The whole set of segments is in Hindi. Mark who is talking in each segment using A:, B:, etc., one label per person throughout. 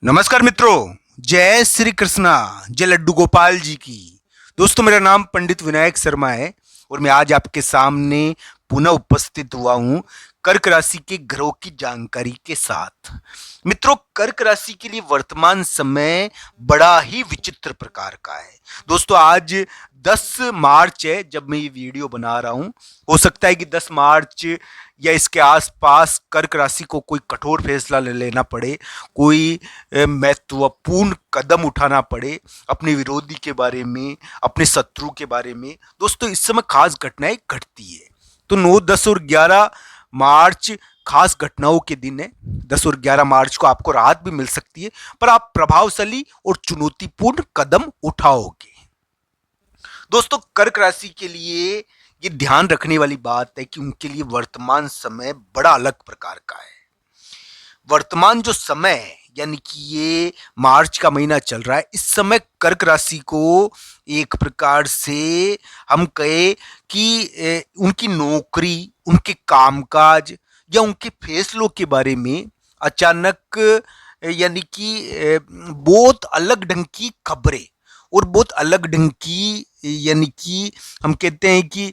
A: नमस्कार मित्रों, जय श्री कृष्णा, जय लड्डू गोपाल जी की। दोस्तों, मेरा नाम पंडित विनायक शर्मा है और मैं आज आपके सामने पुनः उपस्थित हुआ हूं कर्क राशि के ग्रहों की जानकारी के साथ। मित्रों, कर्क राशि के लिए वर्तमान समय बड़ा ही विचित्र प्रकार का है। दोस्तों, आज 10 मार्च है जब मैं ये वीडियो बना रहा हूं। हो सकता है कि 10 मार्च या इसके आसपास कर्क राशि को कोई कठोर फैसला लेना पड़े, कोई महत्वपूर्ण कदम उठाना पड़े अपने विरोधी के बारे में, अपने शत्रु के बारे में। दोस्तों, इस समय खास घटनाएं घटती है। तो 9, 10 और 11 मार्च खास घटनाओं के दिन है। 10 और 11 मार्च को आपको राहत भी मिल सकती है, पर आप प्रभावशाली और चुनौतीपूर्ण कदम उठाओगे। दोस्तों, कर्क राशि के लिए ये ध्यान रखने वाली बात है कि उनके लिए वर्तमान समय बड़ा अलग प्रकार का है। वर्तमान जो समय है, यानी कि ये मार्च का महीना चल रहा है, इस समय कर्क राशि को एक प्रकार से हम कहे कि उनकी नौकरी, उनके कामकाज या उनके फैसलों के बारे में अचानक यानी कि बहुत अलग ढंग की खबरें और बहुत अलग ढंग की, यानी कि हम कहते हैं कि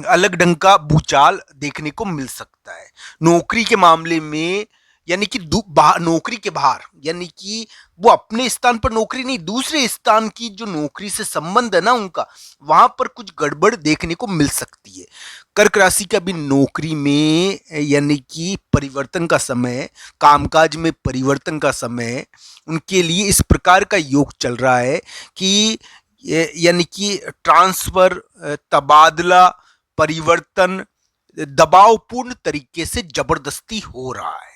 A: अलग ढंग का भूचाल देखने को मिल सकता है। नौकरी के मामले में, यानी कि नौकरी के बाहर, यानी कि वो अपने स्थान पर नौकरी नहीं, दूसरे स्थान की जो नौकरी से संबंध है ना उनका, वहां पर कुछ गड़बड़ देखने को मिल सकती है। कर्क राशि का भी नौकरी में यानी कि परिवर्तन का समय, कामकाज में परिवर्तन का समय उनके लिए इस प्रकार का योग चल रहा है कि यानी कि ट्रांसफर, तबादला, परिवर्तन दबावपूर्ण तरीके से जबरदस्ती हो रहा है।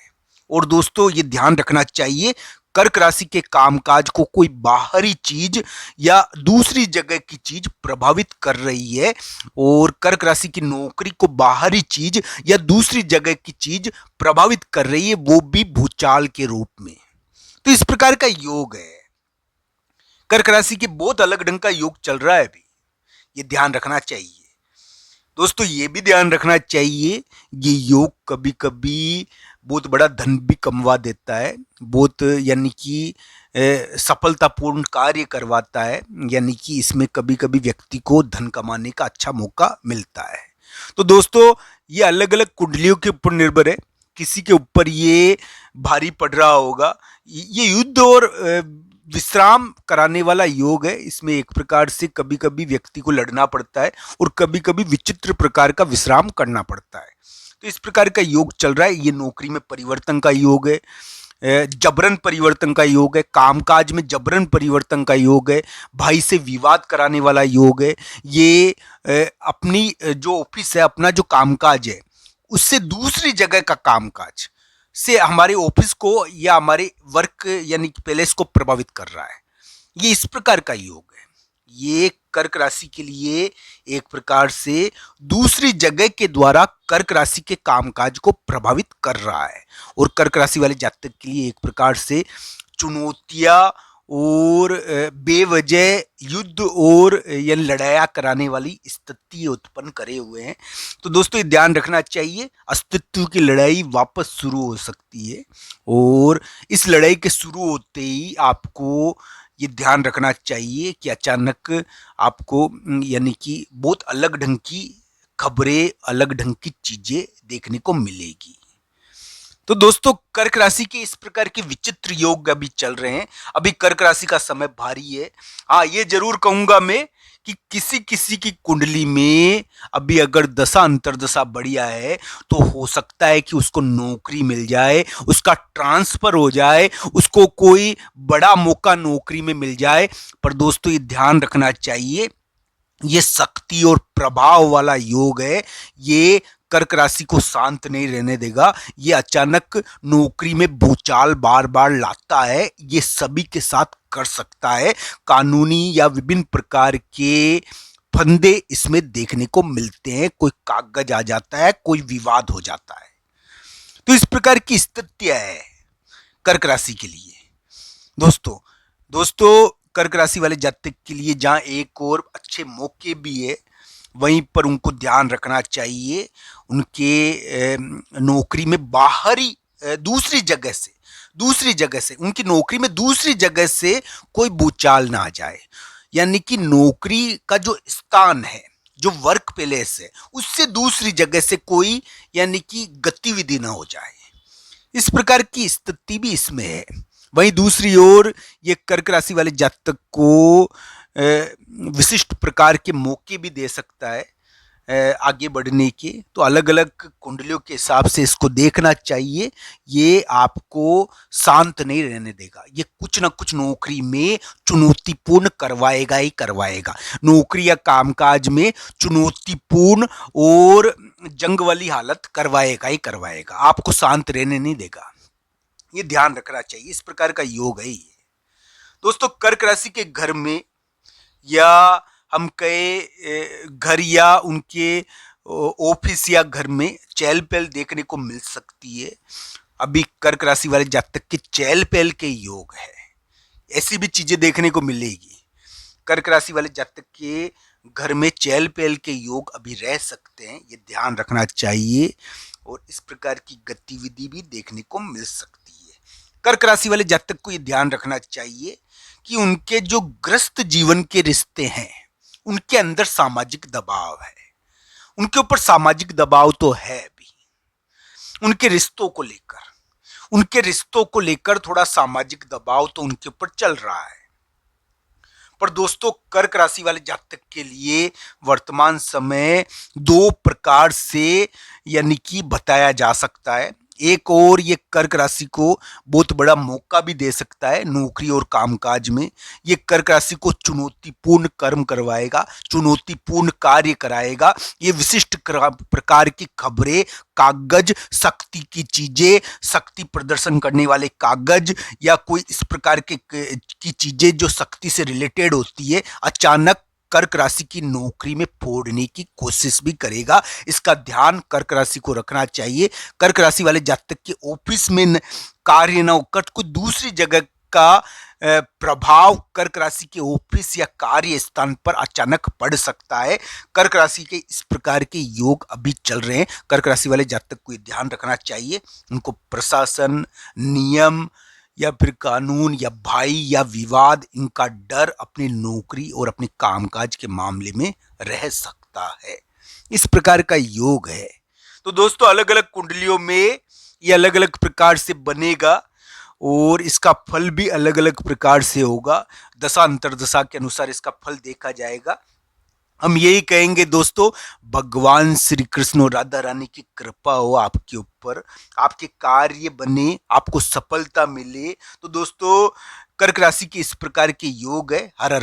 A: और दोस्तों, ये ध्यान रखना चाहिए, कर्क राशि के कामकाज को कोई बाहरी चीज या दूसरी जगह की चीज प्रभावित कर रही है, और कर्क राशि की नौकरी को बाहरी चीज या दूसरी जगह की चीज प्रभावित कर रही है, वो भी भूचाल के रूप में। तो इस प्रकार का योग है। कर्क राशि के बहुत अलग ढंग का योग चल रहा है अभी, ये ध्यान रखना चाहिए। दोस्तों, ये भी ध्यान रखना चाहिए, ये योग कभी कभी बहुत बड़ा धन भी कमवा देता है, बहुत यानी कि सफलतापूर्ण कार्य करवाता है, यानी कि इसमें कभी कभी व्यक्ति को धन कमाने का अच्छा मौका मिलता है। तो दोस्तों, ये अलग अलग कुंडलियों के ऊपर निर्भर है, किसी के ऊपर ये भारी पड़ रहा होगा। ये युद्ध और विश्राम कराने वाला योग है। इसमें एक प्रकार से कभी कभी व्यक्ति को लड़ना पड़ता है और कभी कभी विचित्र प्रकार का विश्राम करना पड़ता है। तो इस प्रकार का योग चल रहा है। ये नौकरी में परिवर्तन का योग है, जबरन परिवर्तन का योग है, कामकाज में जबरन परिवर्तन का योग है, भाई से विवाद कराने वाला योग है। ये अपनी जो ऑफिस है, अपना जो कामकाज है, उससे दूसरी जगह का कामकाज से हमारे ऑफिस को या हमारे वर्क यानी कि पैलेस को प्रभावित कर रहा है। ये इस प्रकार का योग है। ये कर्क राशि के लिए एक प्रकार से दूसरी जगह के द्वारा कर्क राशि के कामकाज को प्रभावित कर रहा है, और कर्क राशि वाले जातक के लिए एक प्रकार से चुनौतियां और बेवजह युद्ध और या लड़ाया कराने वाली स्थिति उत्पन्न करे हुए हैं। तो दोस्तों, ये ध्यान रखना चाहिए, अस्तित्व की लड़ाई वापस शुरू हो सकती है, और इस लड़ाई के शुरू होते ही आपको ये ध्यान रखना चाहिए कि अचानक आपको यानी कि बहुत अलग ढंग की खबरें, अलग ढंग की चीजें देखने को मिलेगी। तो दोस्तों, कर्क राशि के इस प्रकार के विचित्र योग अभी चल रहे हैं। अभी कर्क राशि का समय भारी है। हाँ, ये जरूर कहूंगा मैं कि किसी किसी की कुंडली में अभी अगर दशा अंतर्दशा बढ़िया है, तो हो सकता है कि उसको नौकरी मिल जाए, उसका ट्रांसफर हो जाए, उसको कोई बड़ा मौका नौकरी में मिल जाए। पर दोस्तों, ये ध्यान रखना चाहिए, ये शक्ति और प्रभाव वाला योग है। ये कर्क राशि को शांत नहीं रहने देगा। ये अचानक नौकरी में भूचाल बार बार लाता है, ये सभी के साथ कर सकता है। कानूनी या विभिन्न प्रकार के फंदे इसमें देखने को मिलते हैं, कोई कागज आ जाता है, कोई विवाद हो जाता है। तो इस प्रकार की स्थितियां है कर्क राशि के लिए। दोस्तों दोस्तों कर्क राशि वाले जातक के लिए जहां एक और अच्छे मौके भी है, वहीं पर उनको ध्यान रखना चाहिए, उनके नौकरी में बाहरी दूसरी जगह से, दूसरी जगह से, उनकी नौकरी में दूसरी जगह से कोई भूचाल ना आ जाए, यानी कि नौकरी का जो स्थान है, जो वर्क प्लेस है, उससे दूसरी जगह से कोई यानी कि गतिविधि ना हो जाए। इस प्रकार की स्थिति भी इसमें है। वहीं दूसरी ओर ये कर्क राशि वाले जातक को विशिष्ट प्रकार के मौके भी दे सकता है आगे बढ़ने के। तो अलग अलग कुंडलियों के हिसाब से इसको देखना चाहिए। ये आपको शांत नहीं रहने देगा, ये कुछ ना कुछ नौकरी में चुनौतीपूर्ण करवाएगा ही करवाएगा। नौकरी या कामकाज में चुनौतीपूर्ण और जंग वाली हालत करवाएगा ही करवाएगा, आपको शांत रहने नहीं देगा। ये ध्यान रखना चाहिए, इस प्रकार का योग है ये। दोस्तों, कर्क राशि के घर में या हम कहे घर या उनके ऑफिस या घर में चहल पहल देखने को मिल सकती है। अभी कर्क राशि वाले जातक के चहल पहल के योग है, ऐसी भी चीजें देखने को मिलेगी। कर्क राशि वाले जातक के घर में चहल पहल के योग अभी रह सकते हैं, ये ध्यान रखना चाहिए। और इस प्रकार की गतिविधि भी देखने को मिल सकती है। कर्क राशि वाले जातक को ये ध्यान रखना चाहिए कि उनके जो ग्रस्त जीवन के रिश्ते हैं, उनके अंदर सामाजिक दबाव है। उनके ऊपर सामाजिक दबाव तो है भी, उनके रिश्तों को लेकर थोड़ा सामाजिक दबाव तो उनके ऊपर चल रहा है। पर दोस्तों, कर्क राशि वाले जातक के लिए वर्तमान समय दो प्रकार से यानी कि बताया जा सकता है। एक और ये कर्क राशि को बहुत बड़ा मौका भी दे सकता है नौकरी और कामकाज में। ये कर्क राशि को चुनौतीपूर्ण कर्म करवाएगा, चुनौतीपूर्ण कार्य कराएगा। ये विशिष्ट प्रकार की खबरें, कागज, शक्ति की चीजें, शक्ति प्रदर्शन करने वाले कागज या कोई इस प्रकार की चीजें जो शक्ति से रिलेटेड होती है, अचानक कर्क राशि की नौकरी में फोड़ने की कोशिश भी करेगा। इसका ध्यान कर्क राशि को रखना चाहिए। कर्क राशि वाले जातक के ऑफिस में कार्य न होकर कोई दूसरी जगह का प्रभाव कर्क राशि के ऑफिस या कार्य स्थान पर अचानक पड़ सकता है। कर्क राशि के इस प्रकार के योग अभी चल रहे हैं। कर्क राशि वाले जातक को ध्यान रखना चाहिए। उनको प्रशासन, नियम या फिर कानून या भाई या विवाद, इनका डर अपनी नौकरी और अपने कामकाज के मामले में रह सकता है। इस प्रकार का योग है। तो दोस्तों, अलग अलग कुंडलियों में ये अलग अलग प्रकार से बनेगा और इसका फल भी अलग अलग प्रकार से होगा। दशा अंतरदशा के अनुसार इसका फल देखा जाएगा। हम यही कहेंगे दोस्तों, भगवान श्री कृष्ण और राधा रानी की कृपा हो आपके ऊपर, आपके कार्य बने, आपको सफलता मिले। तो दोस्तों, कर्क राशि के इस प्रकार के योग है। हर हर